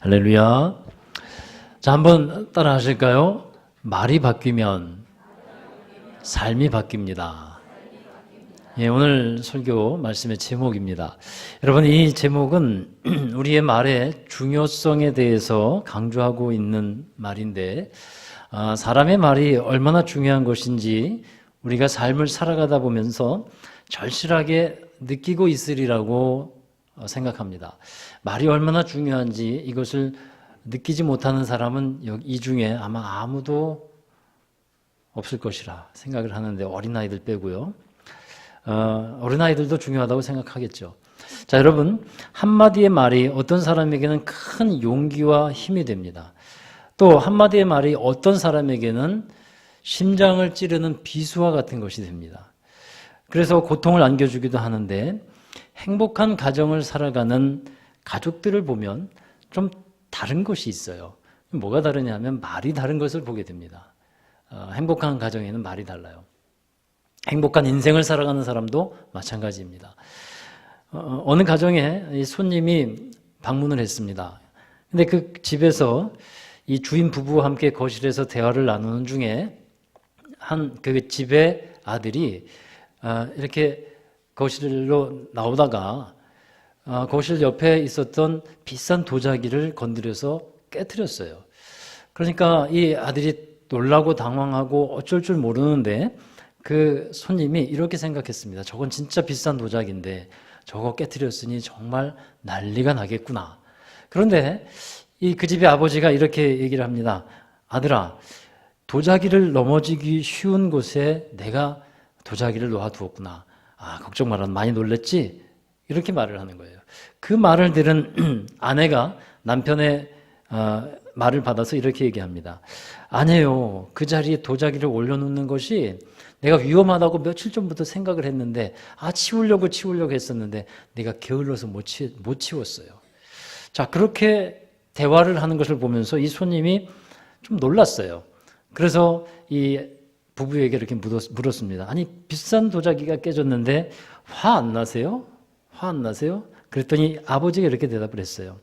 할렐루야. 자, 한번 따라 하실까요? 말이 바뀌면 삶이 바뀝니다. 예, 오늘 설교 말씀의 제목입니다. 여러분, 이 제목은 우리의 말의 중요성에 대해서 강조하고 있는 말인데, 사람의 말이 얼마나 중요한 것인지 우리가 삶을 살아가다 보면서 절실하게 느끼고 있으리라고 생각합니다. 말이 얼마나 중요한지 이것을 느끼지 못하는 사람은 이 중에 아마 아무도 없을 것이라 생각을 하는데, 어린아이들 빼고요. 어린아이들도 중요하다고 생각하겠죠. 자, 여러분, 한마디의 말이 어떤 사람에게는 큰 용기와 힘이 됩니다. 또 한마디의 말이 어떤 사람에게는 심장을 찌르는 비수와 같은 것이 됩니다. 그래서 고통을 안겨주기도 하는데, 행복한 가정을 살아가는 가족들을 보면 좀 다른 것이 있어요. 뭐가 다르냐 하면 말이 다른 것을 보게 됩니다. 행복한 가정에는 말이 달라요. 행복한 인생을 살아가는 사람도 마찬가지입니다. 어느 가정에 손님이 방문을 했습니다. 근데 그 집에서 이 주인 부부와 함께 거실에서 대화를 나누는 중에 그 집의 아들이 이렇게 거실로 나오다가 거실 옆에 있었던 비싼 도자기를 건드려서 깨트렸어요. 그러니까 이 아들이 놀라고 당황하고 어쩔 줄 모르는데, 그 손님이 이렇게 생각했습니다. 저건 진짜 비싼 도자기인데 저거 깨트렸으니 정말 난리가 나겠구나. 그런데 그 집의 아버지가 이렇게 얘기를 합니다. 아들아, 도자기를 넘어지기 쉬운 곳에 내가 도자기를 놓아두었구나. 걱정 마라. 많이 놀랬지? 이렇게 말을 하는 거예요. 그 말을 들은 아내가 남편의 말을 받아서 이렇게 얘기합니다. 아니에요. 그 자리에 도자기를 올려놓는 것이 내가 위험하다고 며칠 전부터 생각을 했는데, 치우려고 했었는데 내가 게을러서 못 치웠어요. 자, 그렇게 대화를 하는 것을 보면서 이 손님이 좀 놀랐어요. 그래서 이 부부에게 이렇게 물었습니다. 아니, 비싼 도자기가 깨졌는데 화 안 나세요? 화 안 나세요? 그랬더니 아버지가 이렇게 대답을 했어요.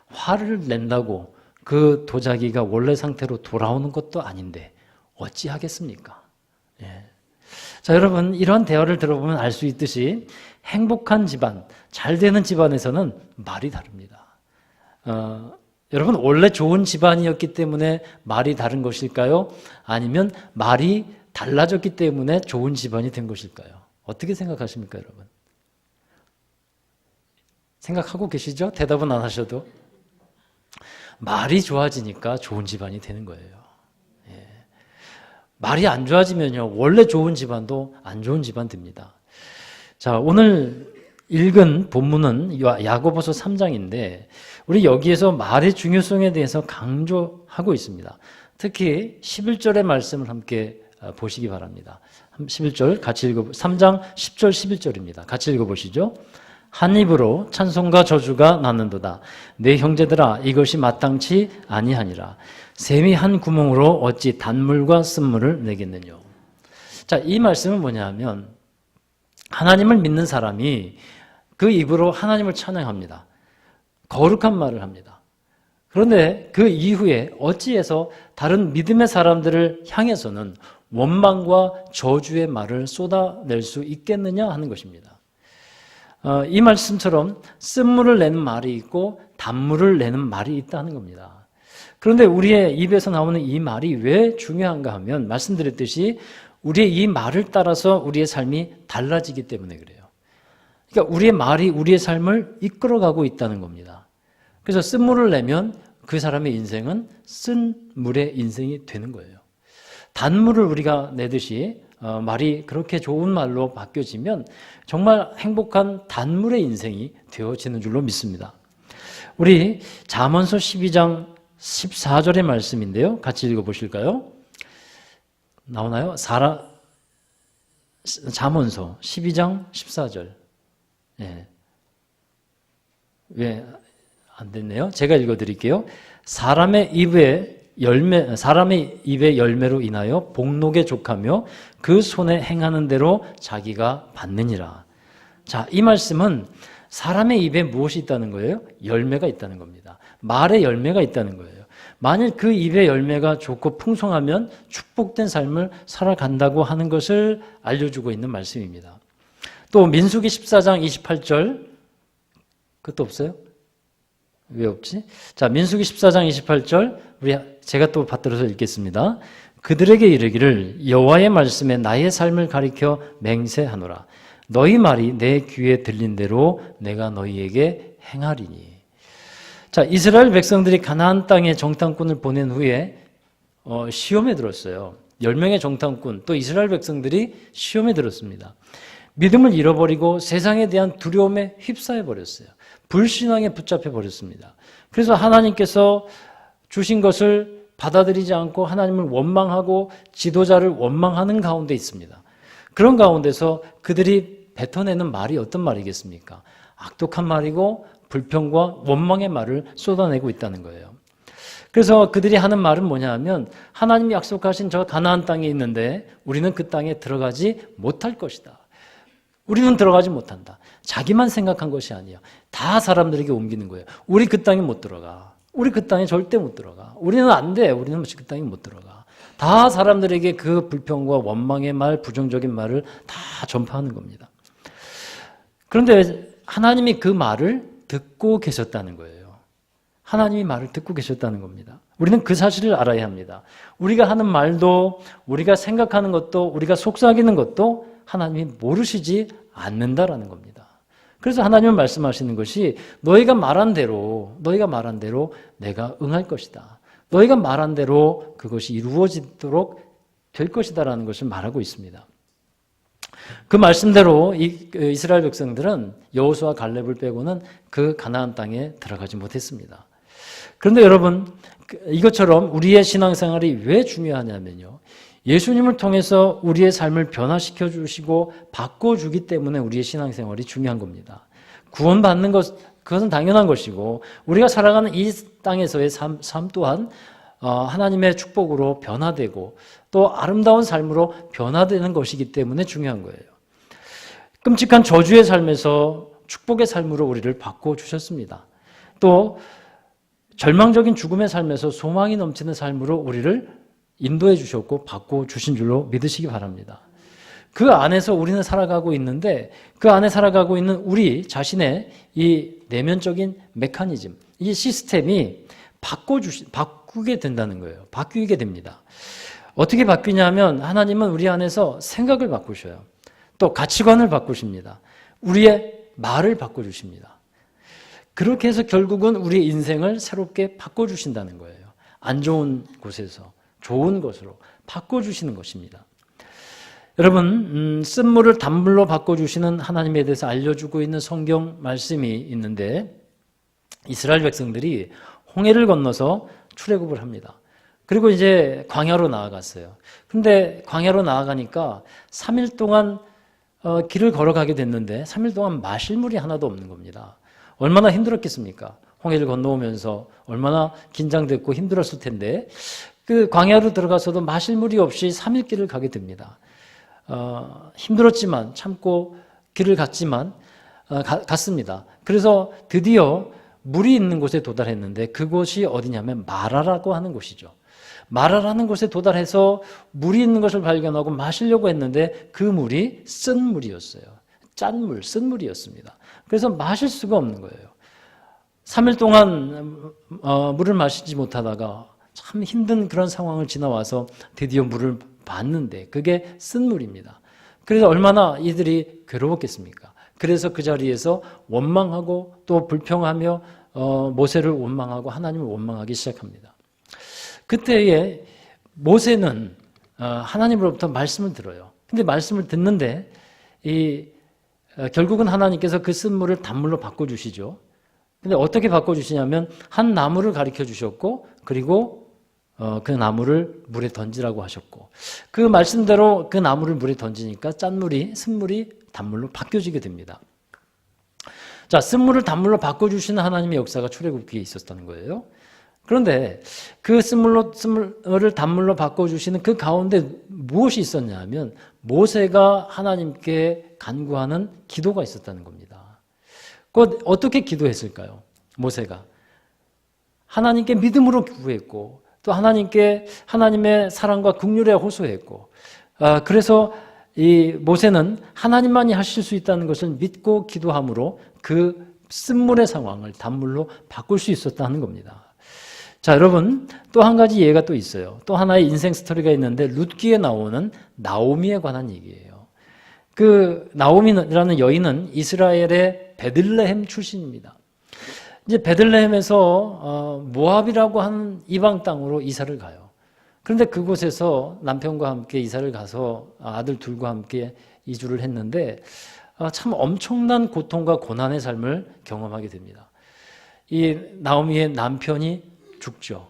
화를 낸다고 그 도자기가 원래 상태로 돌아오는 것도 아닌데 어찌하겠습니까? 예. 자, 여러분, 이런 대화를 들어보면 알 수 있듯이 행복한 집안, 잘 되는 집안에서는 말이 다릅니다. 여러분, 원래 좋은 집안이었기 때문에 말이 다른 것일까요? 아니면 말이 달라졌기 때문에 좋은 집안이 된 것일까요? 어떻게 생각하십니까, 여러분? 생각하고 계시죠? 대답은 안 하셔도. 말이 좋아지니까 좋은 집안이 되는 거예요. 예. 말이 안 좋아지면요, 원래 좋은 집안도 안 좋은 집안 됩니다. 자, 오늘 읽은 본문은 야고보서 3장인데 우리 여기에서 말의 중요성에 대해서 강조하고 있습니다. 특히 11절의 말씀을 함께 보시기 바랍니다. 11절 같이 읽어 3장 10절 11절입니다. 같이 읽어보시죠. 한 입으로 찬송과 저주가 나는도다. 내 형제들아, 이것이 마땅치 아니하니라. 샘이 한 구멍으로 어찌 단물과 쓴물을 내겠느냐. 자, 이 말씀은 뭐냐 하면, 하나님을 믿는 사람이 그 입으로 하나님을 찬양합니다. 거룩한 말을 합니다. 그런데 그 이후에 어찌해서 다른 믿음의 사람들을 향해서는 원망과 저주의 말을 쏟아낼 수 있겠느냐 하는 것입니다. 이 말씀처럼 쓴물을 내는 말이 있고 단물을 내는 말이 있다는 겁니다. 그런데 우리의 입에서 나오는 이 말이 왜 중요한가 하면, 말씀드렸듯이 우리의 이 말을 따라서 우리의 삶이 달라지기 때문에 그래요. 그러니까 우리의 말이 우리의 삶을 이끌어가고 있다는 겁니다. 그래서 쓴물을 내면 그 사람의 인생은 쓴 물의 인생이 되는 거예요. 단물을 우리가 내듯이 말이 그렇게 좋은 말로 바뀌어지면 정말 행복한 단물의 인생이 되어지는 줄로 믿습니다. 우리 잠언서 12장 14절의 말씀인데요. 같이 읽어보실까요? 나오나요? 잠언서 12장 14절. 예. 왜 안 됐네요? 제가 읽어드릴게요. 사람의 입의 열매로 인하여 복록에 족하며 그 손에 행하는 대로 자기가 받느니라. 자, 이 말씀은 사람의 입에 무엇이 있다는 거예요? 열매가 있다는 겁니다. 말에 열매가 있다는 거예요. 만일 그 입의 열매가 좋고 풍성하면 축복된 삶을 살아간다고 하는 것을 알려주고 있는 말씀입니다. 또 민수기 14장 28절, 그것도 없어요? 왜 없지? 자, 민수기 14장 28절, 제가 또 받들어서 읽겠습니다. 그들에게 이르기를 여호와의 말씀에 나의 삶을 가리켜 맹세하노라. 너희 말이 내 귀에 들린 대로 내가 너희에게 행하리니. 자, 이스라엘 백성들이 가나안 땅에 정탐꾼을 보낸 후에 시험에 들었어요. 10명의 정탐꾼, 또 이스라엘 백성들이 시험에 들었습니다. 믿음을 잃어버리고 세상에 대한 두려움에 휩싸여 버렸어요. 불신앙에 붙잡혀 버렸습니다. 그래서 하나님께서 주신 것을 받아들이지 않고 하나님을 원망하고 지도자를 원망하는 가운데 있습니다. 그런 가운데서 그들이 뱉어내는 말이 어떤 말이겠습니까? 악독한 말이고 불평과 원망의 말을 쏟아내고 있다는 거예요. 그래서 그들이 하는 말은 뭐냐 하면 하나님이 약속하신 저 가나안 땅에 있는데 우리는 그 땅에 들어가지 못할 것이다. 우리는 들어가지 못한다. 자기만 생각한 것이 아니에요. 다 사람들에게 옮기는 거예요. 우리 그 땅에 못 들어가. 우리 그 땅에 절대 못 들어가. 우리는 안 돼. 우리는 그 땅에 못 들어가. 다 사람들에게 그 불평과 원망의 말, 부정적인 말을 다 전파하는 겁니다. 그런데 하나님이 그 말을 듣고 계셨다는 거예요. 하나님이 말을 듣고 계셨다는 겁니다. 우리는 그 사실을 알아야 합니다. 우리가 하는 말도, 우리가 생각하는 것도, 우리가 속삭이는 것도 하나님이 모르시지 않는다라는 겁니다. 그래서 하나님은 말씀하시는 것이 너희가 말한 대로 내가 응할 것이다. 너희가 말한 대로 그것이 이루어지도록 될 것이다라는 것을 말하고 있습니다. 그 말씀대로 이스라엘 백성들은 여호수아 갈렙을 빼고는 그 가나안 땅에 들어가지 못했습니다. 그런데 여러분, 이것처럼 우리의 신앙생활이 왜 중요하냐면요. 예수님을 통해서 우리의 삶을 변화시켜 주시고 바꿔주기 때문에 우리의 신앙생활이 중요한 겁니다. 구원받는 것, 그것은 당연한 것이고 우리가 살아가는 이 땅에서의 삶 또한 하나님의 축복으로 변화되고 또 아름다운 삶으로 변화되는 것이기 때문에 중요한 거예요. 끔찍한 저주의 삶에서 축복의 삶으로 우리를 바꿔주셨습니다. 또 절망적인 죽음의 삶에서 소망이 넘치는 삶으로 우리를 인도해 주셨고 바꿔주신 줄로 믿으시기 바랍니다. 그 안에서 우리는 살아가고 있는데 그 안에 살아가고 있는 우리 자신의 이 내면적인 메커니즘, 이 시스템이 바꾸게 된다는 거예요. 바뀌게 됩니다. 어떻게 바뀌냐면 하나님은 우리 안에서 생각을 바꾸셔요. 또 가치관을 바꾸십니다. 우리의 말을 바꿔주십니다. 그렇게 해서 결국은 우리의 인생을 새롭게 바꿔주신다는 거예요. 안 좋은 곳에서 좋은 것으로 바꿔주시는 것입니다. 여러분, 쓴물을 단물로 바꿔주시는 하나님에 대해서 알려주고 있는 성경 말씀이 있는데 이스라엘 백성들이 홍해를 건너서 출애굽을 합니다. 그리고 이제 광야로 나아갔어요. 근데 광야로 나아가니까 3일 동안 길을 걸어가게 됐는데 3일 동안 마실 물이 하나도 없는 겁니다. 얼마나 힘들었겠습니까? 홍해를 건너오면서 얼마나 긴장됐고 힘들었을 텐데 그 광야로 들어가서도 마실 물이 없이 3일 길을 가게 됩니다. 힘들었지만 참고 길을 갔습니다. 그래서 드디어 물이 있는 곳에 도달했는데 그곳이 어디냐면 마라라고 하는 곳이죠. 마라라는 곳에 도달해서 물이 있는 것을 발견하고 마시려고 했는데 그 물이 쓴 물이었어요. 짠물, 쓴 물이었습니다. 그래서 마실 수가 없는 거예요. 3일 동안 물을 마시지 못하다가 참 힘든 그런 상황을 지나와서 드디어 물을 봤는데 그게 쓴 물입니다. 그래서 얼마나 이들이 괴로웠겠습니까? 그래서 그 자리에서 원망하고 또 불평하며 모세를 원망하고 하나님을 원망하기 시작합니다. 그때에 모세는 하나님으로부터 말씀을 들어요. 근데 말씀을 듣는데 결국은 하나님께서 그 쓴 물을 단물로 바꿔주시죠. 근데 어떻게 바꿔주시냐면 한 나무를 가르쳐 주셨고 그리고 그 나무를 물에 던지라고 하셨고 그 말씀대로 그 나무를 물에 던지니까 짠물이 쓴물이 단물로 바뀌어지게 됩니다. 자, 쓴물을 단물로 바꿔주시는 하나님의 역사가 출애굽기에 있었다는 거예요. 그런데 그 쓴물을 단물로 바꿔주시는 그 가운데 무엇이 있었냐 하면 모세가 하나님께 간구하는 기도가 있었다는 겁니다. 곧 어떻게 기도했을까요? 모세가 하나님께 믿음으로 구했고 또 하나님의 사랑과 긍휼에 호소했고 그래서 이 모세는 하나님만이 하실 수 있다는 것을 믿고 기도함으로 그 쓴물의 상황을 단물로 바꿀 수 있었다는 겁니다. 자, 여러분 또 한 가지 예가 또 있어요. 또 하나의 인생 스토리가 있는데 룻기에 나오는 나오미에 관한 얘기예요. 그 나오미라는 여인은 이스라엘의 베들레헴 출신입니다. 이제 베들레헴에서 모압이라고 하는 이방 땅으로 이사를 가요. 그런데 그곳에서 남편과 함께 이사를 가서 아들 둘과 함께 이주를 했는데 참 엄청난 고통과 고난의 삶을 경험하게 됩니다. 이 나오미의 남편이 죽죠.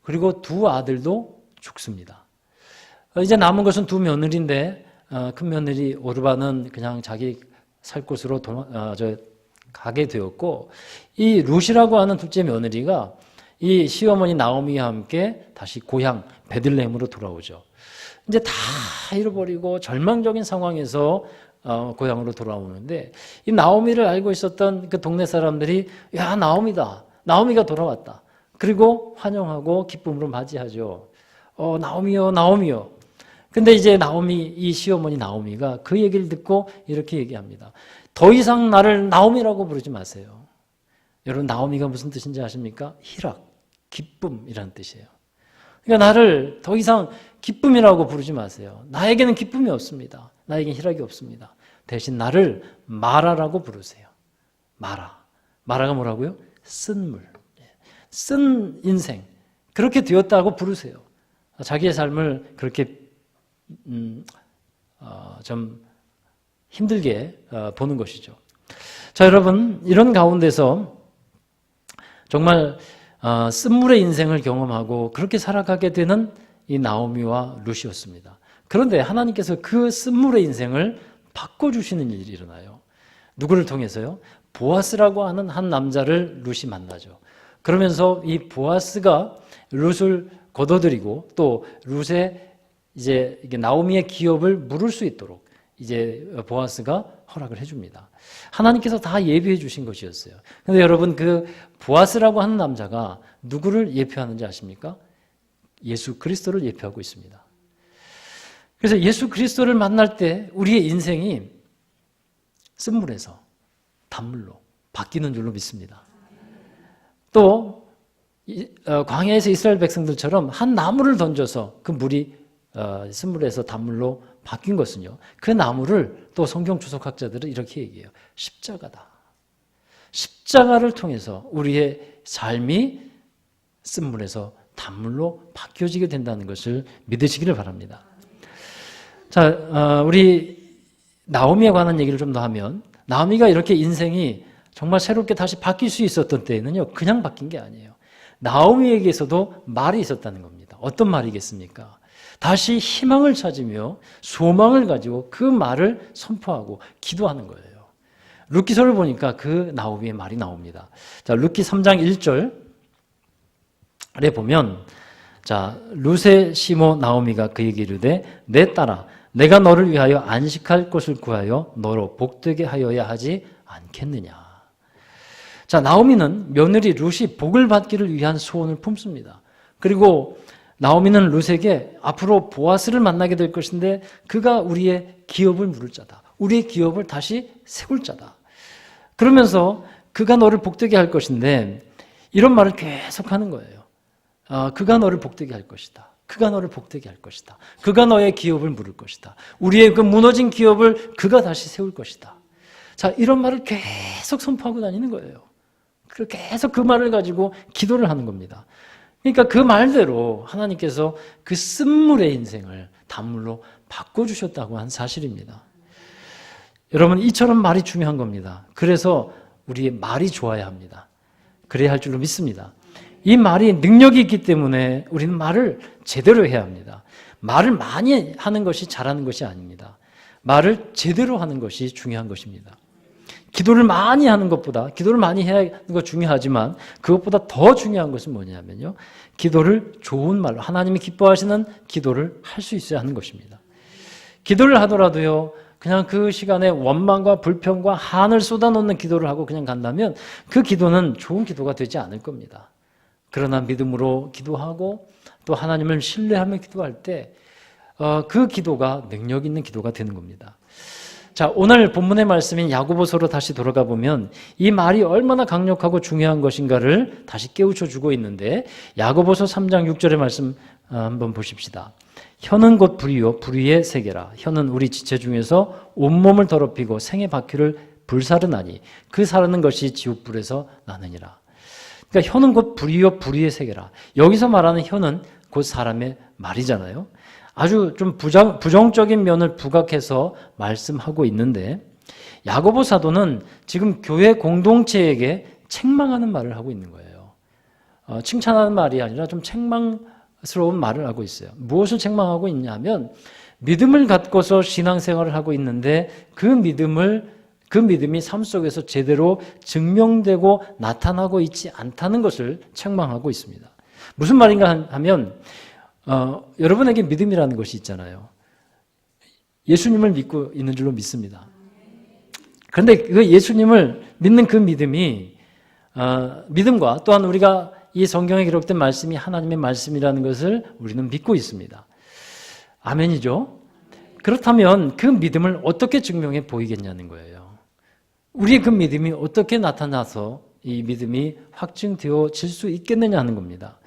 그리고 두 아들도 죽습니다. 이제 남은 것은 두 며느리인데 큰 며느리 오르바는 그냥 자기 살 곳으로 가게 되었고 이 룻이라고 하는 둘째 며느리가 이 시어머니 나오미와 함께 다시 고향 베들레헴으로 돌아오죠. 이제 다 잃어버리고 절망적인 상황에서 고향으로 돌아오는데 이 나오미를 알고 있었던 그 동네 사람들이 야 나오미다. 나오미가 돌아왔다. 그리고 환영하고 기쁨으로 맞이하죠. 나오미요 나오미요. 근데 이제 이 시어머니 나오미가 그 얘기를 듣고 이렇게 얘기합니다. 더 이상 나를 나오미라고 부르지 마세요. 여러분 나오미가 무슨 뜻인지 아십니까? 희락, 기쁨이라는 뜻이에요. 그러니까 나를 더 이상 기쁨이라고 부르지 마세요. 나에게는 기쁨이 없습니다. 나에게는 희락이 없습니다. 대신 나를 마라라고 부르세요. 마라가 뭐라고요? 쓴 물, 쓴 인생 그렇게 되었다고 부르세요. 자기의 삶을 그렇게 좀 힘들게 보는 것이죠. 자, 여러분 이런 가운데서 정말 쓴물의 인생을 경험하고 그렇게 살아가게 되는 이 나오미와 룻이었습니다. 그런데 하나님께서 그 쓴물의 인생을 바꿔주시는 일이 일어나요. 누구를 통해서요? 보아스라고 하는 한 남자를 룻이 만나죠. 그러면서 이 보아스가 룻을 거둬들이고 또 룻의 이제 나오미의 기업을 물을 수 있도록 이제 보아스가 허락을 해줍니다. 하나님께서 다 예비해 주신 것이었어요. 그런데 여러분 그 보아스라고 하는 남자가 누구를 예표하는지 아십니까? 예수 그리스도를 예표하고 있습니다. 그래서 예수 그리스도를 만날 때 우리의 인생이 쓴물에서 단물로 바뀌는 줄로 믿습니다. 또 광야에서 이스라엘 백성들처럼 한 나무를 던져서 그 물이 쓴물에서 단물로 바뀐 것은요. 그 나무를 또 성경 주석학자들은 이렇게 얘기해요. 십자가다. 십자가를 통해서 우리의 삶이 쓴물에서 단물로 바뀌어지게 된다는 것을 믿으시기를 바랍니다. 자, 우리 나오미에 관한 얘기를 좀 더 하면 나오미가 이렇게 인생이 정말 새롭게 다시 바뀔 수 있었던 때에는요. 그냥 바뀐 게 아니에요. 나오미에게서도 말이 있었다는 겁니다. 어떤 말이겠습니까? 다시 희망을 찾으며 소망을 가지고 그 말을 선포하고 기도하는 거예요. 룻기서를 보니까 그 나오미의 말이 나옵니다. 자, 룻기 3장 1절에 보면 자, 룻의 시모 나오미가 그에게 이르되 내 딸아 내가 너를 위하여 안식할 곳을 구하여 너로 복되게 하여야 하지 않겠느냐. 자, 나오미는 며느리 룻이 복을 받기를 위한 소원을 품습니다. 그리고 나오미는 룻에게 앞으로 보아스를 만나게 될 것인데 그가 우리의 기업을 물을 자다. 우리의 기업을 다시 세울 자다. 그러면서 그가 너를 복되게 할 것인데 이런 말을 계속하는 거예요. 그가 너를 복되게 할 것이다. 그가 너를 복되게 할 것이다. 그가 너의 기업을 물을 것이다. 우리의 그 무너진 기업을 그가 다시 세울 것이다. 자, 이런 말을 계속 선포하고 다니는 거예요. 계속 그 말을 가지고 기도를 하는 겁니다. 그러니까 그 말대로 하나님께서 그 쓴물의 인생을 단물로 바꿔주셨다고 한 사실입니다. 여러분 이처럼 말이 중요한 겁니다. 그래서 우리의 말이 좋아야 합니다. 그래야 할 줄로 믿습니다. 이 말이 능력이 있기 때문에 우리는 말을 제대로 해야 합니다. 말을 많이 하는 것이 잘하는 것이 아닙니다. 말을 제대로 하는 것이 중요한 것입니다. 기도를 많이 하는 것보다 기도를 많이 해야 하는 것 중요하지만 그것보다 더 중요한 것은 뭐냐면요. 기도를 좋은 말로 하나님이 기뻐하시는 기도를 할 수 있어야 하는 것입니다. 기도를 하더라도요. 그냥 그 시간에 원망과 불평과 한을 쏟아놓는 기도를 하고 그냥 간다면 그 기도는 좋은 기도가 되지 않을 겁니다. 그러나 믿음으로 기도하고 또 하나님을 신뢰하며 기도할 때 그 기도가 능력 있는 기도가 되는 겁니다. 자, 오늘 본문의 말씀인 야고보서로 다시 돌아가 보면 이 말이 얼마나 강력하고 중요한 것인가를 다시 깨우쳐 주고 있는데 야고보서 3장 6절의 말씀 한번 보십시다. 혀는 곧 불이요 불의의 세계라. 혀는 우리 지체 중에서 온몸을 더럽히고 생의 바퀴를 불사르나니 그 사르는 것이 지옥불에서 나느니라. 그러니까 혀는 곧 불이요 불의의 세계라. 여기서 말하는 혀는 곧 사람의 말이잖아요. 아주 좀 부정적인 면을 부각해서 말씀하고 있는데 야고보 사도는 지금 교회 공동체에게 책망하는 말을 하고 있는 거예요. 칭찬하는 말이 아니라 좀 책망스러운 말을 하고 있어요. 무엇을 책망하고 있냐면 믿음을 갖고서 신앙생활을 하고 있는데 그 믿음이 삶 속에서 제대로 증명되고 나타나고 있지 않다는 것을 책망하고 있습니다. 무슨 말인가 하면 여러분에게 믿음이라는 것이 있잖아요. 예수님을 믿고 있는 줄로 믿습니다. 그런데 그 예수님을 믿는 그 믿음이 믿음과 또한 우리가 이 성경에 기록된 말씀이 하나님의 말씀이라는 것을 우리는 믿고 있습니다. 아멘이죠? 그렇다면 그 믿음을 어떻게 증명해 보이겠냐는 거예요. 우리의 그 믿음이 어떻게 나타나서 이 믿음이 확증되어질 수 있겠느냐 하는 겁니다.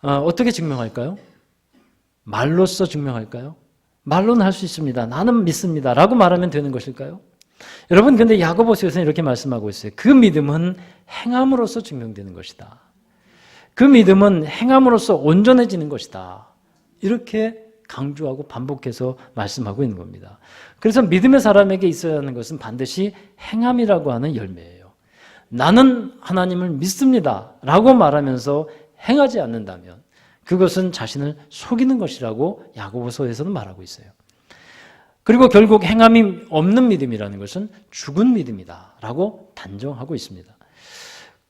어떻게 증명할까요? 말로써 증명할까요? 말로는 할 수 있습니다. 나는 믿습니다. 라고 말하면 되는 것일까요? 여러분, 근데 야고보서에서는 이렇게 말씀하고 있어요. 그 믿음은 행함으로써 증명되는 것이다. 그 믿음은 행함으로써 온전해지는 것이다. 이렇게 강조하고 반복해서 말씀하고 있는 겁니다. 그래서 믿음의 사람에게 있어야 하는 것은 반드시 행함이라고 하는 열매예요. 나는 하나님을 믿습니다. 라고 말하면서 행하지 않는다면 그것은 자신을 속이는 것이라고 야고보서에서는 말하고 있어요. 그리고 결국 행함이 없는 믿음이라는 것은 죽은 믿음이다 라고 단정하고 있습니다.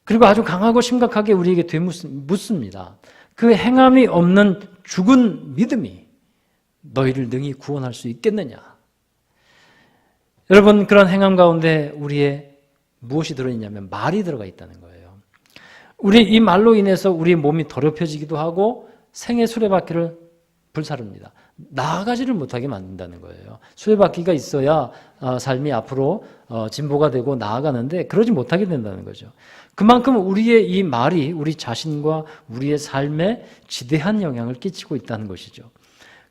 그리고 아주 강하고 심각하게 우리에게 묻습니다. 그 행함이 없는 죽은 믿음이 너희를 능히 구원할 수 있겠느냐? 여러분, 그런 행함 가운데 우리의 무엇이 들어있냐면 말이 들어가 있다는 거예요. 우리 이 말로 인해서 우리의 몸이 더럽혀지기도 하고 생의 수레바퀴를 불사릅니다. 나아가지를 못하게 만든다는 거예요. 수레바퀴가 있어야 삶이 앞으로 진보가 되고 나아가는데 그러지 못하게 된다는 거죠. 그만큼 우리의 이 말이 우리 자신과 우리의 삶에 지대한 영향을 끼치고 있다는 것이죠.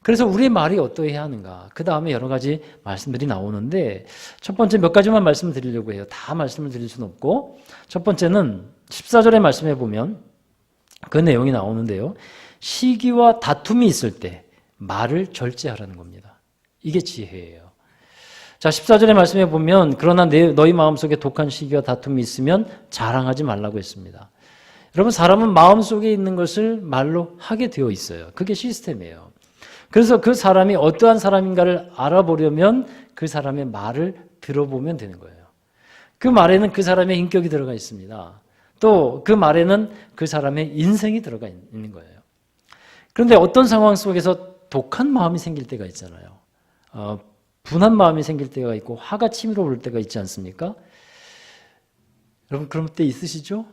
그래서 우리의 말이 어떠해야 하는가? 그 다음에 여러 가지 말씀들이 나오는데 첫 번째 몇 가지만 말씀을 드리려고 해요. 다 말씀을 드릴 수는 없고 첫 번째는 14절의 말씀에 보면 그 내용이 나오는데요. 시기와 다툼이 있을 때 말을 절제하라는 겁니다. 이게 지혜예요. 자, 14절의 말씀에 보면 그러나 너희 마음속에 독한 시기와 다툼이 있으면 자랑하지 말라고 했습니다. 여러분, 사람은 마음속에 있는 것을 말로 하게 되어 있어요. 그게 시스템이에요. 그래서 그 사람이 어떠한 사람인가를 알아보려면 그 사람의 말을 들어보면 되는 거예요. 그 말에는 그 사람의 인격이 들어가 있습니다. 또 그 말에는 그 사람의 인생이 들어가 있는 거예요. 그런데 어떤 상황 속에서 독한 마음이 생길 때가 있잖아요. 분한 마음이 생길 때가 있고 화가 치밀어 오를 때가 있지 않습니까? 여러분, 그런 때 있으시죠?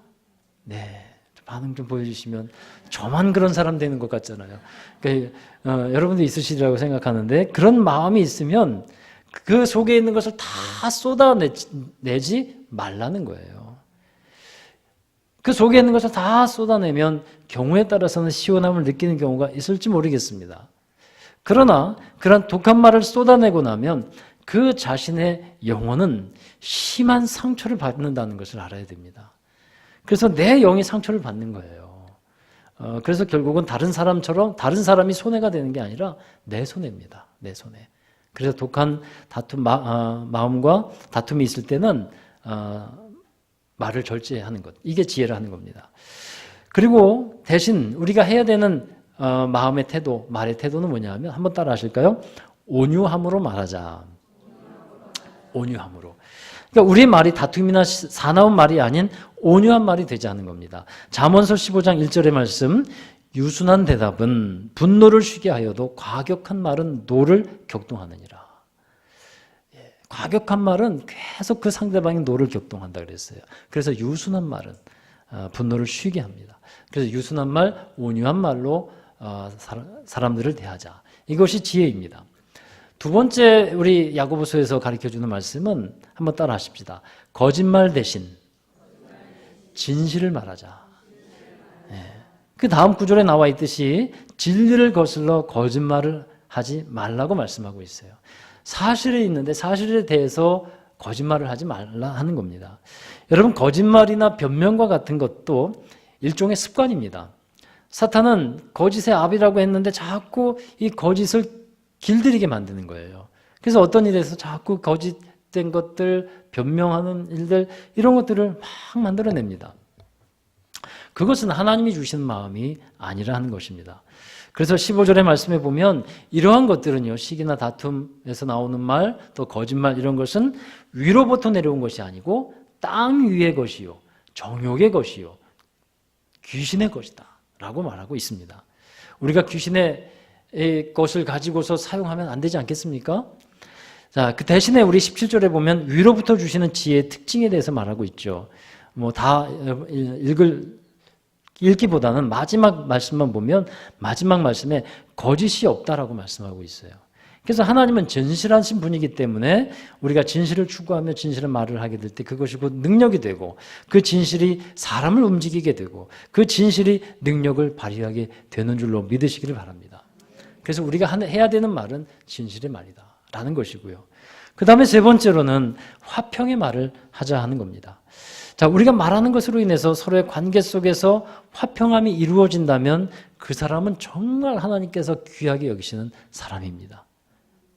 네. 반응 좀 보여주시면 저만 그런 사람 되는 것 같잖아요. 그러니까, 여러분도 있으시리라고 생각하는데 그런 마음이 있으면 그 속에 있는 것을 다 쏟아내지 말라는 거예요. 그 속에 있는 것을 다 쏟아내면 경우에 따라서는 시원함을 느끼는 경우가 있을지 모르겠습니다. 그러나 그런 독한 말을 쏟아내고 나면 그 자신의 영혼은 심한 상처를 받는다는 것을 알아야 됩니다. 그래서 내 영이 상처를 받는 거예요. 그래서 결국은 다른 사람이 손해가 되는 게 아니라 내 손해입니다. 내 손해. 그래서 독한 마음과 다툼이 있을 때는 말을 절제하는 것. 이게 지혜라는 겁니다. 그리고 대신 우리가 해야 되는 마음의 태도, 말의 태도는 뭐냐 하면 한번 따라 하실까요? 온유함으로 말하자. 온유함으로. 그러니까 우리의 말이 다툼이나 사나운 말이 아닌 온유한 말이 되지 않는 겁니다. 잠언서 15장 1절의 말씀, 유순한 대답은 분노를 쉬게 하여도 과격한 말은 노를 격동하느니라. 과격한 말은 계속 그 상대방의 노를 격동한다 그랬어요. 그래서 유순한 말은 분노를 쉬게 합니다. 그래서 유순한 말, 온유한 말로 사람들을 대하자. 이것이 지혜입니다. 두 번째 우리 야고보서에서 가르쳐주는 말씀은 한번 따라 하십시다. 거짓말 대신 진실을 말하자. 그 다음 구절에 나와 있듯이 진리를 거슬러 거짓말을 하지 말라고 말씀하고 있어요. 사실이 있는데 사실에 대해서 거짓말을 하지 말라 하는 겁니다. 여러분, 거짓말이나 변명과 같은 것도 일종의 습관입니다. 사탄은 거짓의 아비라고 했는데 자꾸 이 거짓을 길들이게 만드는 거예요. 그래서 어떤 일에서 자꾸 거짓된 것들, 변명하는 일들, 이런 것들을 막 만들어냅니다. 그것은 하나님이 주신 마음이 아니라 하는 것입니다. 그래서 15절의 말씀에 보면 이러한 것들은요, 시기나 다툼에서 나오는 말, 또 거짓말 이런 것은 위로부터 내려온 것이 아니고 땅 위의 것이요, 정욕의 것이요, 귀신의 것이다 라고 말하고 있습니다. 우리가 귀신의 것을 가지고서 사용하면 안 되지 않겠습니까? 자, 그 대신에 우리 17절에 보면 위로부터 주시는 지혜의 특징에 대해서 말하고 있죠. 다 읽기보다는 마지막 말씀만 보면 마지막 말씀에 거짓이 없다라고 말씀하고 있어요. 그래서 하나님은 진실하신 분이기 때문에 우리가 진실을 추구하며 진실의 말을 하게 될 때 그것이 곧 능력이 되고 그 진실이 사람을 움직이게 되고 그 진실이 능력을 발휘하게 되는 줄로 믿으시기를 바랍니다. 그래서 우리가 해야 되는 말은 진실의 말이다 라는 것이고요. 그 다음에 세 번째로는 화평의 말을 하자 하는 겁니다. 자, 우리가 말하는 것으로 인해서 서로의 관계 속에서 화평함이 이루어진다면 그 사람은 정말 하나님께서 귀하게 여기시는 사람입니다.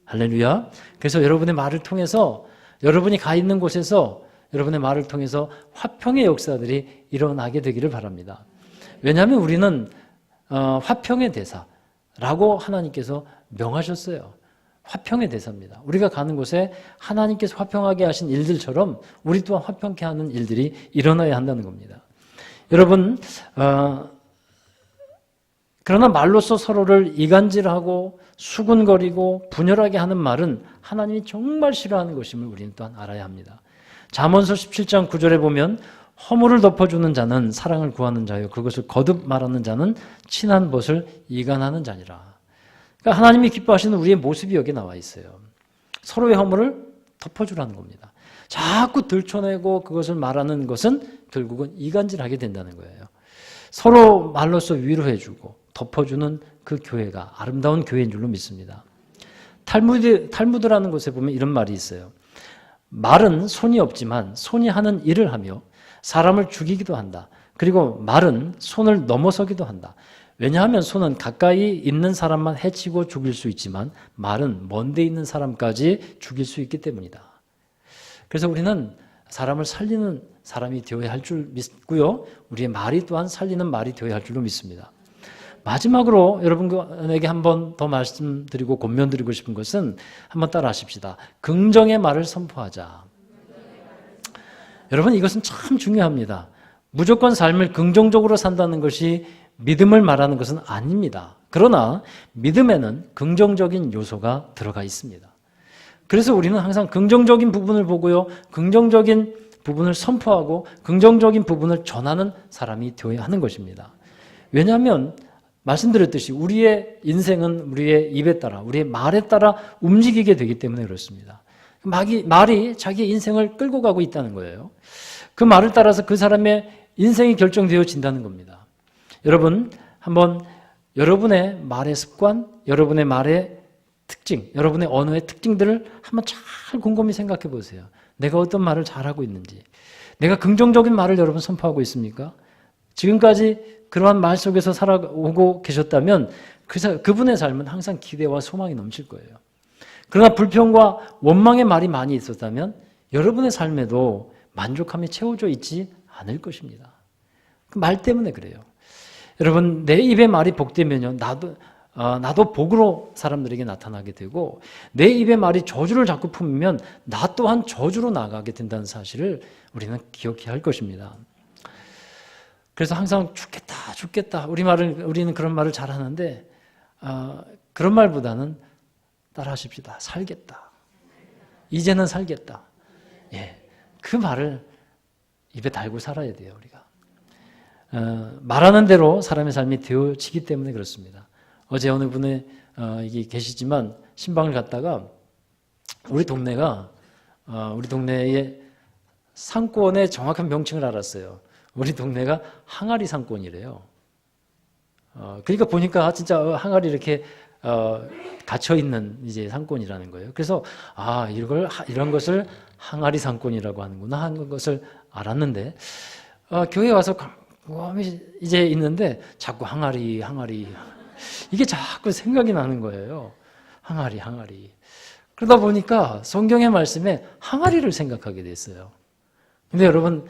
할렐루야. 그래서 여러분의 말을 통해서, 여러분이 가 있는 곳에서 여러분의 말을 통해서 화평의 역사들이 일어나게 되기를 바랍니다. 왜냐하면 우리는 화평의 대사라고 하나님께서 명하셨어요. 화평의 대사입니다. 우리가 가는 곳에 하나님께서 화평하게 하신 일들처럼 우리 또한 화평케 하는 일들이 일어나야 한다는 겁니다. 여러분, 그러나 말로써 서로를 이간질하고 수군거리고 분열하게 하는 말은 하나님이 정말 싫어하는 것임을 우리는 또한 알아야 합니다. 잠언서 17장 9절에 보면 허물을 덮어주는 자는 사랑을 구하는 자요 그것을 거듭 말하는 자는 친한 벗을 이간하는 자니라. 그러니까 하나님이 기뻐하시는 우리의 모습이 여기 나와 있어요. 서로의 허물을 덮어주라는 겁니다. 자꾸 들춰내고 그것을 말하는 것은 결국은 이간질하게 된다는 거예요. 서로 말로써 위로해주고 덮어주는 그 교회가 아름다운 교회인 줄로 믿습니다. 탈무드라는 곳에 보면 이런 말이 있어요. 말은 손이 없지만 손이 하는 일을 하며 사람을 죽이기도 한다. 그리고 말은 손을 넘어서기도 한다. 왜냐하면 손은 가까이 있는 사람만 해치고 죽일 수 있지만 말은 먼데 있는 사람까지 죽일 수 있기 때문이다. 그래서 우리는 사람을 살리는 사람이 되어야 할 줄 믿고요. 우리의 말이 또한 살리는 말이 되어야 할 줄로 믿습니다. 마지막으로 여러분에게 한 번 더 말씀드리고 권면드리고 싶은 것은 한번 따라 하십시다. 긍정의 말을 선포하자. 여러분, 이것은 참 중요합니다. 무조건 삶을 긍정적으로 산다는 것이 믿음을 말하는 것은 아닙니다. 그러나 믿음에는 긍정적인 요소가 들어가 있습니다. 그래서 우리는 항상 긍정적인 부분을 보고요. 긍정적인 부분을 선포하고 긍정적인 부분을 전하는 사람이 되어야 하는 것입니다. 왜냐하면 말씀드렸듯이 우리의 인생은 우리의 입에 따라, 우리의 말에 따라 움직이게 되기 때문에 그렇습니다. 말이 자기의 인생을 끌고 가고 있다는 거예요. 그 말을 따라서 그 사람의 인생이 결정되어진다는 겁니다. 여러분, 한번 여러분의 말의 습관, 여러분의 말의 특징, 여러분의 언어의 특징들을 한번 잘 곰곰이 생각해 보세요. 내가 어떤 말을 잘하고 있는지, 내가 긍정적인 말을 여러분 선포하고 있습니까? 지금까지 그러한 말 속에서 살아오고 계셨다면 그분의 삶은 항상 기대와 소망이 넘칠 거예요. 그러나 불평과 원망의 말이 많이 있었다면 여러분의 삶에도 만족함이 채워져 있지 않을 것입니다. 그 말 때문에 그래요. 여러분, 내 입의 말이 복되면요, 나도 복으로 사람들에게 나타나게 되고, 내 입의 말이 저주를 자꾸 품으면 나 또한 저주로 나가게 된다는 사실을 우리는 기억해야 할 것입니다. 그래서 항상 죽겠다. 우리는 그런 말을 잘 하는데, 그런 말보다는 따라 하십시다. 살겠다. 이제는 살겠다. 예, 그 말을 입에 달고 살아야 돼요, 우리가. 말하는 대로 사람의 삶이 되어지기 때문에 그렇습니다. 어제 어느 분이 이게 계시지만 신방을 갔다가 우리 동네에 상권의 정확한 명칭을 알았어요. 우리 동네가 항아리 상권이래요. 그러니까 보니까 진짜 항아리 이렇게 갇혀 있는 이제 상권이라는 거예요. 그래서 이런 것을 항아리 상권이라고 하는구나 하는 것을 알았는데 교회 와서 이제 있는데 자꾸 항아리 이게 자꾸 생각이 나는 거예요. 항아리. 그러다 보니까 성경의 말씀에 항아리를 생각하게 됐어요. 근데 여러분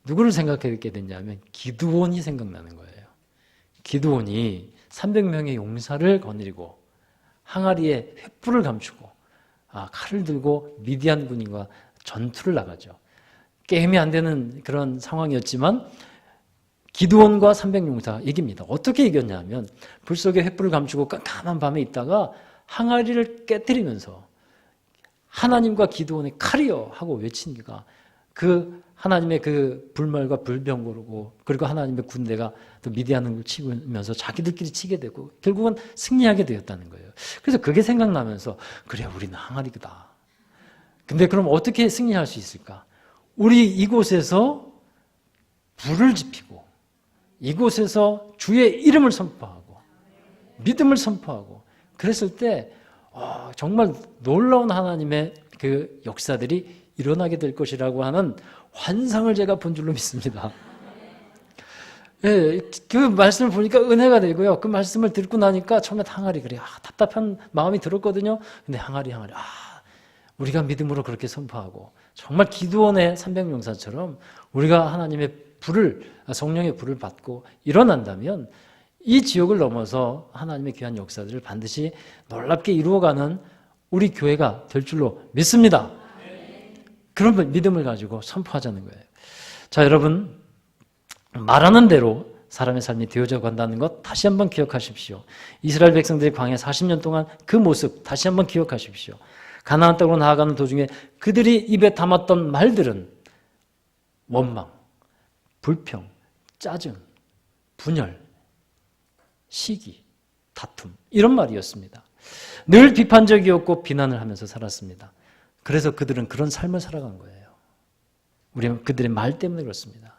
누구를 생각하게 됐냐면 기드온이 생각나는 거예요. 기드온이 300명의 용사를 거느리고 항아리에 횃불을 감추고 칼을 들고 미디안 군인과 전투를 나가죠. 게임이 안 되는 그런 상황이었지만 기드온과 300용사 이깁니다. 어떻게 이겼냐면 불 속에 횃불을 감추고 깜깜한 밤에 있다가 항아리를 깨뜨리면서 하나님과 기드온의 칼이여 하고 외치니까 그 하나님의 그 불말과 불병거로 그리고 하나님의 군대가 또 미디안을 치면서 자기들끼리 치게 되고 결국은 승리하게 되었다는 거예요. 그래서 그게 생각나면서 그래 우리는 항아리다. 근데 그럼 어떻게 승리할 수 있을까? 우리 이곳에서 불을 지피고 이곳에서 주의 이름을 선포하고 믿음을 선포하고 그랬을 때 정말 놀라운 하나님의 그 역사들이 일어나게 될 것이라고 하는 환상을 제가 본 줄로 믿습니다. 예, 그 말씀을 보니까 은혜가 되고요. 그 말씀을 듣고 나니까 처음에 항아리 그래 답답한 마음이 들었거든요. 근데 항아리 우리가 믿음으로 그렇게 선포하고 정말 기드온의 300용사처럼 우리가 하나님의 성령의 불을 받고 일어난다면 이 지역을 넘어서 하나님의 귀한 역사들을 반드시 놀랍게 이루어가는 우리 교회가 될 줄로 믿습니다. 그런 믿음을 가지고 선포하자는 거예요. 자, 여러분 말하는 대로 사람의 삶이 되어져 간다는 것 다시 한번 기억하십시오. 이스라엘 백성들이 광야 40년 동안 그 모습 다시 한번 기억하십시오. 가나안 땅으로 나아가는 도중에 그들이 입에 담았던 말들은 원망, 불평, 짜증, 분열, 시기, 다툼 이런 말이었습니다. 늘 비판적이었고 비난을 하면서 살았습니다. 그래서 그들은 그런 삶을 살아간 거예요. 우리는 그들의 말 때문에 그렇습니다.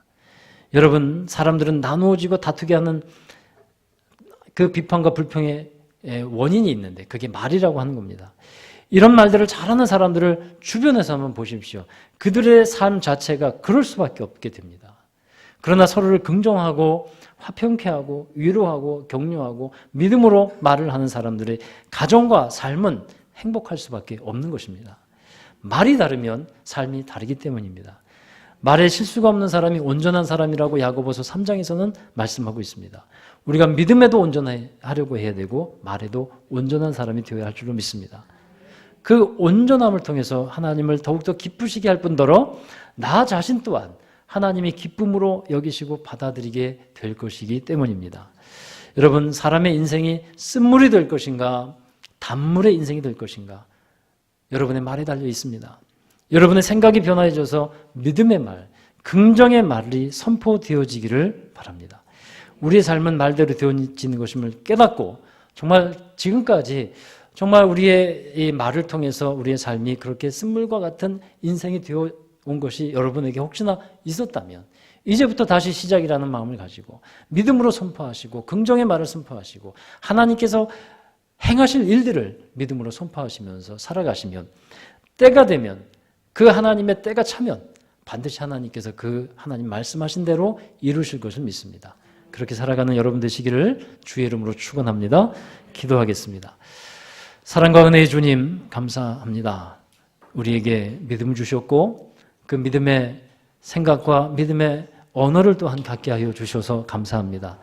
여러분 사람들은 나누어지고 다투게 하는 그 비판과 불평의 원인이 있는데 그게 말이라고 하는 겁니다. 이런 말들을 잘하는 사람들을 주변에서 한번 보십시오. 그들의 삶 자체가 그럴 수밖에 없게 됩니다. 그러나 서로를 긍정하고 화평케 하고 위로하고 격려하고 믿음으로 말을 하는 사람들의 가정과 삶은 행복할 수밖에 없는 것입니다. 말이 다르면 삶이 다르기 때문입니다. 말에 실수가 없는 사람이 온전한 사람이라고 야고보서 3장에서는 말씀하고 있습니다. 우리가 믿음에도 온전하려고 해야 되고 말에도 온전한 사람이 되어야 할 줄로 믿습니다. 그 온전함을 통해서 하나님을 더욱더 기쁘시게 할 뿐더러 나 자신 또한 하나님이 기쁨으로 여기시고 받아들이게 될 것이기 때문입니다. 여러분 사람의 인생이 쓴물이 될 것인가 단물의 인생이 될 것인가 여러분의 말에 달려 있습니다. 여러분의 생각이 변화해져서 믿음의 말, 긍정의 말이 선포되어지기를 바랍니다. 우리의 삶은 말대로 되어지는 것임을 깨닫고 정말 지금까지 정말 우리의 이 말을 통해서 우리의 삶이 그렇게 쓴물과 같은 인생이 되어 온 것이 여러분에게 혹시나 있었다면 이제부터 다시 시작이라는 마음을 가지고 믿음으로 선포하시고 긍정의 말을 선포하시고 하나님께서 행하실 일들을 믿음으로 선포하시면서 살아가시면 때가 되면 그 하나님의 때가 차면 반드시 하나님께서 그 하나님 말씀하신 대로 이루실 것을 믿습니다. 그렇게 살아가는 여러분 되시기를 주의 이름으로 축원합니다. 기도하겠습니다. 사랑과 은혜의 주님 감사합니다. 우리에게 믿음을 주셨고 그 믿음의 생각과 믿음의 언어를 또한 갖게 하여 주셔서 감사합니다.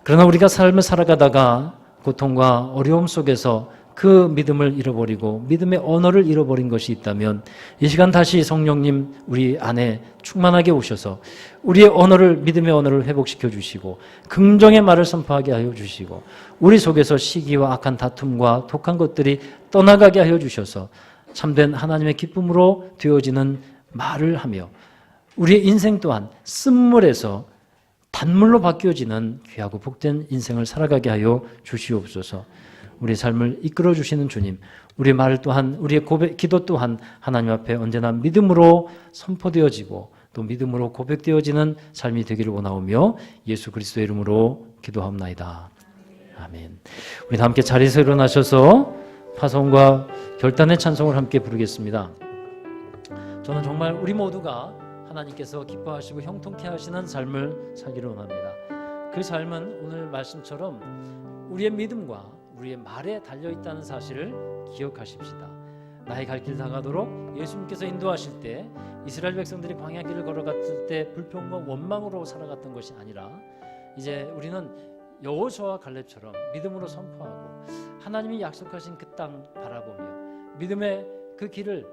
그러나 우리가 삶을 살아가다가 고통과 어려움 속에서 그 믿음을 잃어버리고 믿음의 언어를 잃어버린 것이 있다면 이 시간 다시 성령님 우리 안에 충만하게 오셔서 우리의 언어를 믿음의 언어를 회복시켜 주시고 긍정의 말을 선포하게 하여 주시고 우리 속에서 시기와 악한 다툼과 독한 것들이 떠나가게 하여 주셔서 참된 하나님의 기쁨으로 되어지는 말을 하며 우리의 인생 또한 쓴물에서 단물로 바뀌어지는 귀하고 복된 인생을 살아가게 하여 주시옵소서. 우리의 삶을 이끌어 주시는 주님, 우리의 말 또한, 우리의 기도 또한 하나님 앞에 언제나 믿음으로 선포되어지고 또 믿음으로 고백되어지는 삶이 되기를 원하오며 예수 그리스도의 이름으로 기도하옵나이다. 아멘. 우리 함께 자리에서 일어나셔서 파송과 결단의 찬송을 함께 부르겠습니다. 저는 정말 우리 모두가 하나님께서 기뻐하시고 형통케 하시는 삶을 살기를 원합니다. 그 삶은 오늘 말씀처럼 우리의 믿음과 우리의 말에 달려있다는 사실을 기억하십시다. 나의 갈 길 다가도록 예수님께서 인도하실 때 이스라엘 백성들이 광야길을 걸어갔을 때 불평과 원망으로 살아갔던 것이 아니라 이제 우리는 여호수아와 갈렙처럼 믿음으로 선포하고 하나님이 약속하신 그 땅 바라보며 믿음의 그 길을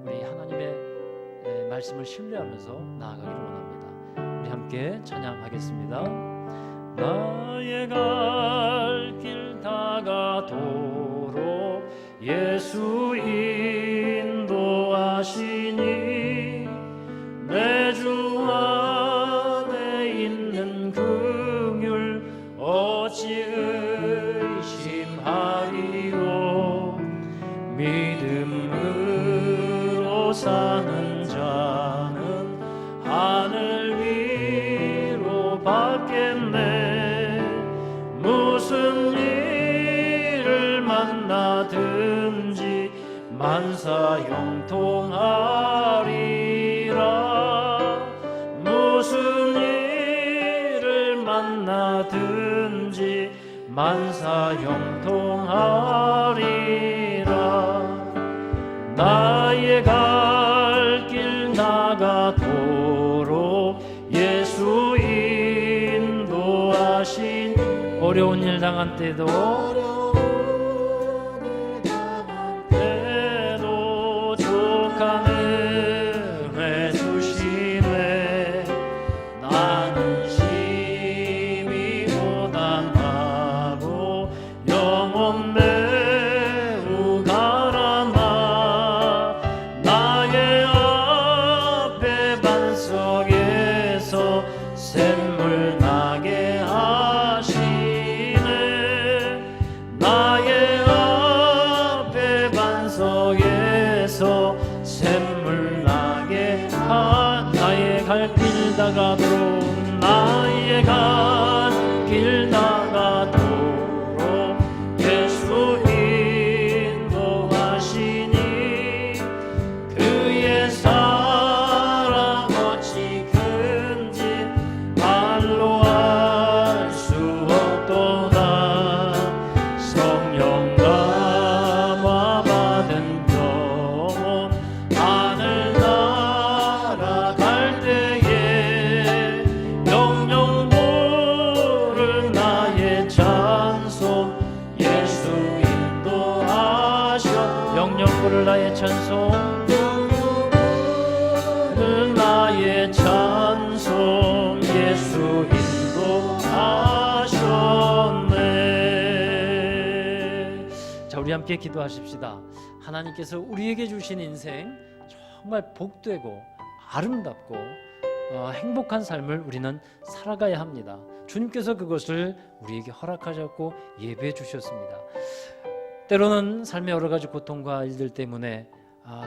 우리 하나님의 말씀을 신뢰하면서 나아가기를 원합니다. 우리 함께 찬양하겠습니다. 나의 갈 길 다가도록 예수 인도하시니 내 주 안에 있는 긍휼 어찌 의심하리요. 믿음으로 사는 자는 하늘 위로 받겠네. 무슨 일을 만나든지 만사 형통하리라. 무슨 일을 만나든지 만사 형통하리라. 나의 갈 길 나가도록 예수 인도하신 어려운 일 당한 때도 족한 은혜 주시네. 나는 심히 고단하고 영혼 매우 가라나. 나의 앞에 반석에서 샘물 나게 하시네. 나의 앞에 반석에서 샘물 나게 나의 갈 길 다가도록 나의 갈 길 다가도록 예수 인도하시니 그의 사랑 어찌 큰지 말로 알 수 없도다. 성령 감화 받은 영혼 하늘 날아갈 때에 영영 부를 나의 찬송 예수 인도하셔. 영영 부를 나의 찬송 부를 나의 찬송 예수 인도하셨네. 자, 우리 함께 기도하십시다. 하나님께서 우리에게 주신 인생 정말 복되고 아름답고 행복한 삶을 우리는 살아가야 합니다. 주님께서 그것을 우리에게 허락하셨고 예배해 주셨습니다. 때로는 삶의 여러 가지 고통과 일들 때문에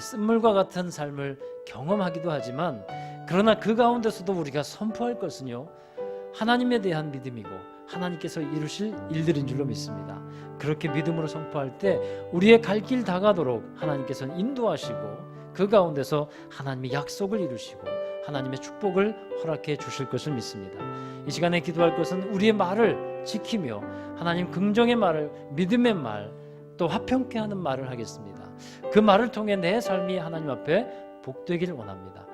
쓴물과 같은 삶을 경험하기도 하지만 그러나 그 가운데서도 우리가 선포할 것은요, 하나님에 대한 믿음이고 하나님께서 이루실 일들인 줄로 믿습니다. 그렇게 믿음으로 선포할 때 우리의 갈 길 다가도록 하나님께서는 인도하시고 그 가운데서 하나님의 약속을 이루시고 하나님의 축복을 허락해 주실 것을 믿습니다. 이 시간에 기도할 것은 우리의 말을 지키며 하나님 긍정의 말을, 믿음의 말, 또 화평케 하는 말을 하겠습니다. 그 말을 통해 내 삶이 하나님 앞에 복되기를 원합니다.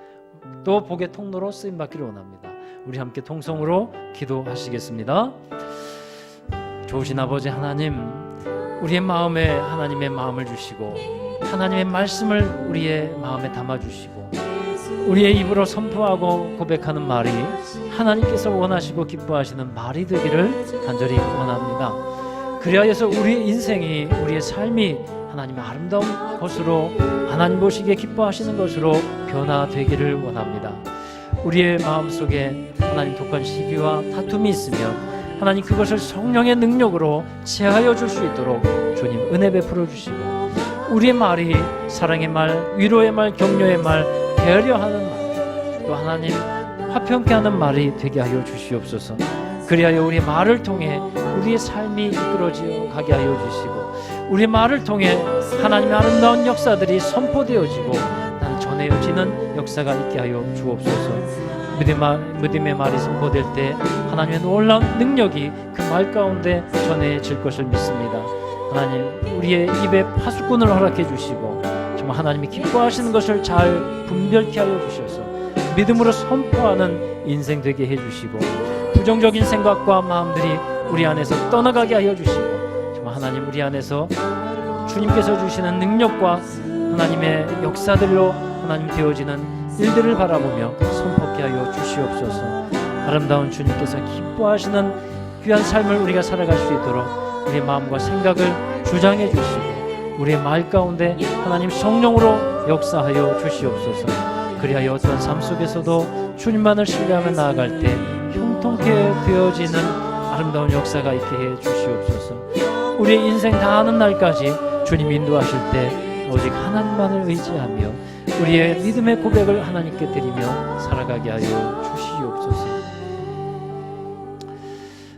또 복의 통로로 쓰임받기를 원합니다. 우리 함께 통성으로 기도하시겠습니다. 좋으신 아버지 하나님, 우리의 마음에 하나님의 마음을 주시고 하나님의 말씀을 우리의 마음에 담아주시고 우리의 입으로 선포하고 고백하는 말이 하나님께서 원하시고 기뻐하시는 말이 되기를 간절히 원합니다. 그리하여서 우리의 인생이, 우리의 삶이 하나님의 아름다운 것으로, 하나님 보시기에 기뻐하시는 것으로 변화되기를 원합니다. 우리의 마음속에 하나님 독한 시기와 다툼이 있으면 하나님 그것을 성령의 능력으로 제하여 줄 수 있도록 주님 은혜 베풀어 주시고, 우리의 말이 사랑의 말, 위로의 말, 격려의 말, 배려하는 말, 또 하나님 화평케 하는 말이 되게 하여 주시옵소서. 그리하여 우리의 말을 통해 우리의 삶이 이끌어지어 가게 하여 주시고, 우리의 말을 통해 하나님의 아름다운 역사들이 선포되어지고 전해지는 역사가 있게 하여 주옵소서. 믿음의 말이 선포될 때 하나님의 놀라운 능력이 그 말 가운데 전해질 것을 믿습니다. 하나님, 우리의 입에 파수꾼을 허락해 주시고 정말 하나님이 기뻐하시는 것을 잘 분별케 하여 주셔서 믿음으로 선포하는 인생 되게 해주시고, 부정적인 생각과 마음들이 우리 안에서 떠나가게 하여 주시고, 정말 하나님 우리 안에서 주님께서 주시는 능력과 하나님의 역사들로 하나님 되어지는 일들을 바라보며 선포케 하여 주시옵소서. 아름다운 주님께서 기뻐하시는 귀한 삶을 우리가 살아갈 수 있도록 우리의 마음과 생각을 주장해 주시고, 우리의 말 가운데 하나님 성령으로 역사하여 주시옵소서. 그리하여 어떤 삶 속에서도 주님만을 신뢰하며 나아갈 때 형통케 되어지는 아름다운 역사가 있게 해 주시옵소서. 우리의 인생 다하는 날까지 주님 인도하실 때 오직 하나님만을 의지하며 우리의 믿음의 고백을 하나님께 드리며 살아가게 하여 주시옵소서.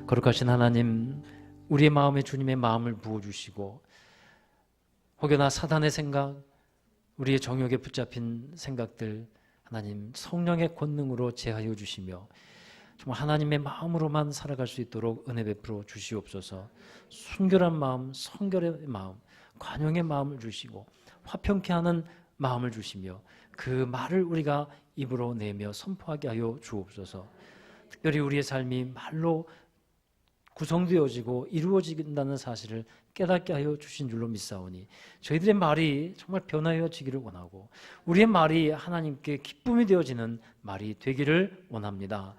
거룩하신 하나님, 우리의 마음에 주님의 마음을 부어주시고, 혹여나 사단의 생각, 우리의 정욕에 붙잡힌 생각들 하나님 성령의 권능으로 제하여 주시며 정말 하나님의 마음으로만 살아갈 수 있도록 은혜 베풀어 주시옵소서. 순결한 마음, 성결의 마음, 관용의 마음을 주시고 화평케 하는 마음을 주시며 그 말을 우리가 입으로 내며 선포하게 하여 주옵소서. 특별히 우리의 삶이 말로 구성되어지고 이루어진다는 사실을 깨닫게 하여 주신 줄로 믿사오니 저희들의 말이 정말 변화되어지기를 원하고 우리의 말이 하나님께 기쁨이 되어지는 말이 되기를 원합니다.